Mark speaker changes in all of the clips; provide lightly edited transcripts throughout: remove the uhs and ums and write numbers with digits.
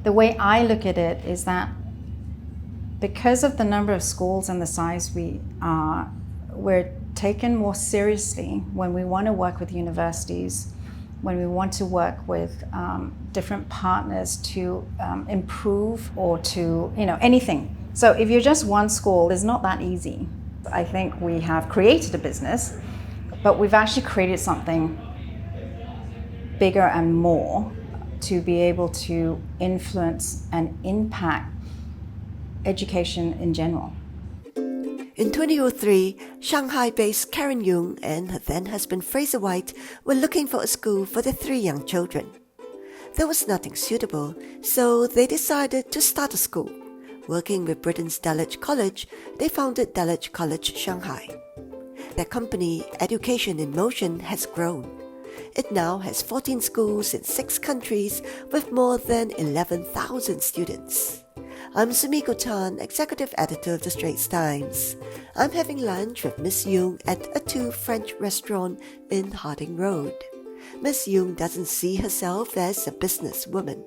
Speaker 1: The way I look at it is that because of the number of schools and the size we are, we're taken more seriously when we want to work with universities, when we want to work with different partners to improve or to, anything. So if you're just one school, it's not that easy. I think we have created a business, but we've actually created something bigger and more to be able to influence and impact education in general.
Speaker 2: In 2003, Shanghai-based Karen Yung and her then-husband Fraser White were looking for a school for their 3 young children. There was nothing suitable, so they decided to start a school. Working with Britain's Dulwich College, they founded Dulwich College Shanghai. Their company, Education in Motion, has grown. It now has 14 schools in 6 countries with more than 11,000 students. I'm Sumiko Tan, Executive Editor of the Straits Times. I'm having lunch with Miss Yung at a two French restaurant in Harding Road. Miss Yung doesn't see herself as a businesswoman.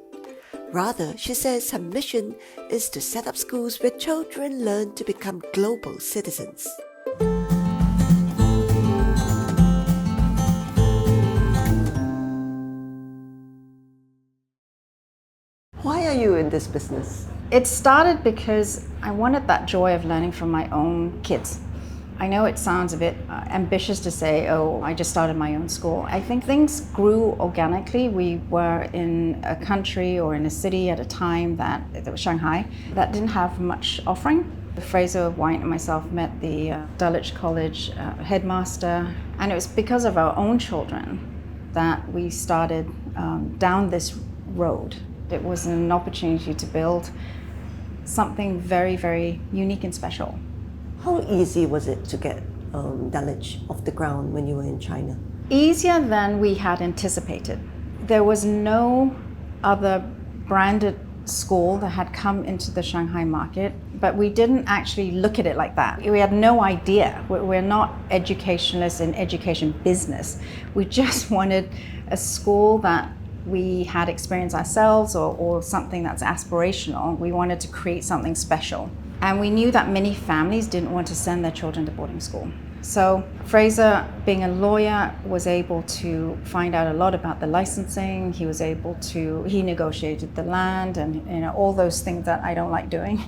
Speaker 2: Rather, she says her mission is to set up schools where children learn to become global citizens. Why are you in this business?
Speaker 1: It started because I wanted that joy of learning from my own kids. I know it sounds a bit ambitious to say, oh, I just started my own school. I think things grew organically. We were in a country or in a city at a time that was Shanghai, that didn't have much offering. Fraser White and myself met the Dulwich College headmaster, and it was because of our own children that we started down this road. It was an opportunity to build something very, very unique and special.
Speaker 2: How easy was it to get Dulwich off the ground when you were in China?
Speaker 1: Easier than we had anticipated. There was no other branded school that had come into the Shanghai market, but we didn't actually look at it like that. We had no idea. We're not educationalists in education business. We just wanted a school that we had experienced ourselves or something that's aspirational. We wanted to create something special. And we knew that many families didn't want to send their children to boarding school. So Fraser, being a lawyer, was able to find out a lot about the licensing. He negotiated the land and all those things that I don't like doing.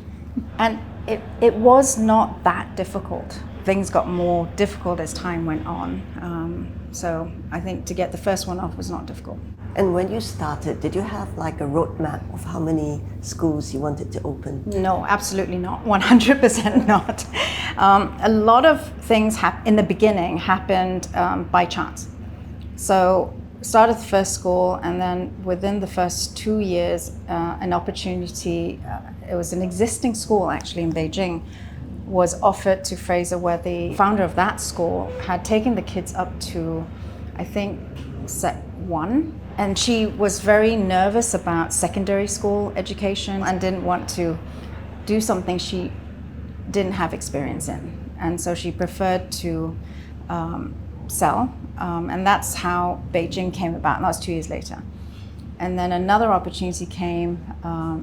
Speaker 1: And it was not that difficult. Things got more difficult as time went on. So I think to get the first one off was not difficult.
Speaker 2: And when you started, did you have like a roadmap of how many schools you wanted to open?
Speaker 1: No, absolutely not. 100% not. A lot of things in the beginning happened by chance. So started the first school, and then within the first 2 years, an opportunity, it was an existing school actually in Beijing, was offered to Fraser, where the founder of that school had taken the kids up to, I think, set 1. And she was very nervous about secondary school education and didn't want to do something she didn't have experience in. And so she preferred to sell. And that's how Beijing came about. And that was 2 years later. And then another opportunity came.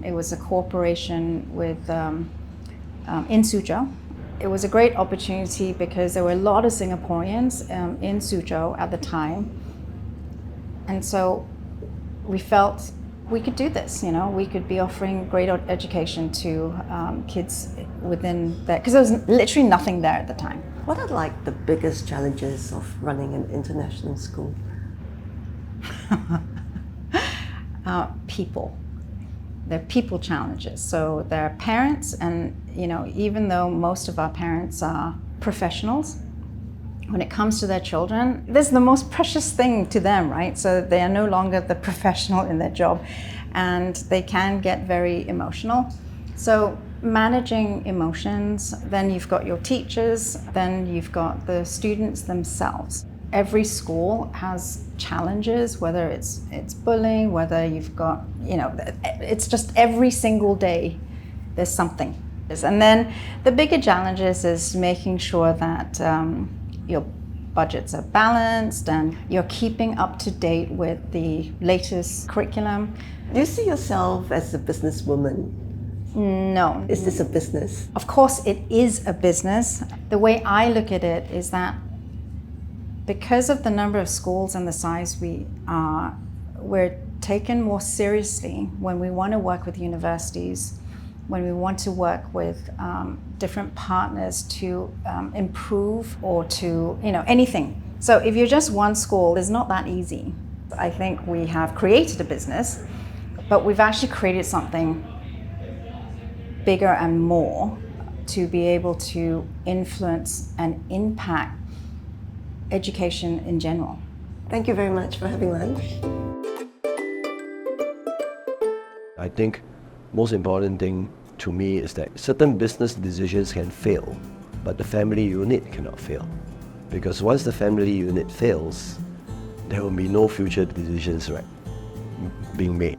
Speaker 1: It was a cooperation with in Suzhou. It was a great opportunity because there were a lot of Singaporeans in Suzhou at the time. And so we felt we could do this, we could be offering great education to kids within that, because there was literally nothing there at the time.
Speaker 2: What are like the biggest challenges of running an international school?
Speaker 1: People. They're people challenges. So they're parents, and even though most of our parents are professionals, when it comes to their children, this is the most precious thing to them, right? So they are no longer the professional in their job, and they can get very emotional. So managing emotions, then you've got your teachers, then you've got the students themselves. Every school has challenges, whether it's bullying, whether you've got, it's just every single day there's something. And then the bigger challenges is making sure that your budgets are balanced and you're keeping up to date with the latest curriculum.
Speaker 2: Do you see yourself as a businesswoman?
Speaker 1: No.
Speaker 2: Is this a business?
Speaker 1: Of course, it is a business. The way I look at it is that because of the number of schools and the size we are, we're taken more seriously when we want to work with universities, when we want to work with different partners to improve or to, anything. So if you're just one school, it's not that easy. I think we have created a business, but we've actually created something bigger and more to be able to influence and impact education in general.
Speaker 2: Thank you very much for having lunch.
Speaker 3: I think most important thing to me is that certain business decisions can fail, but the family unit cannot fail. Because once the family unit fails, there will be no future decisions being made.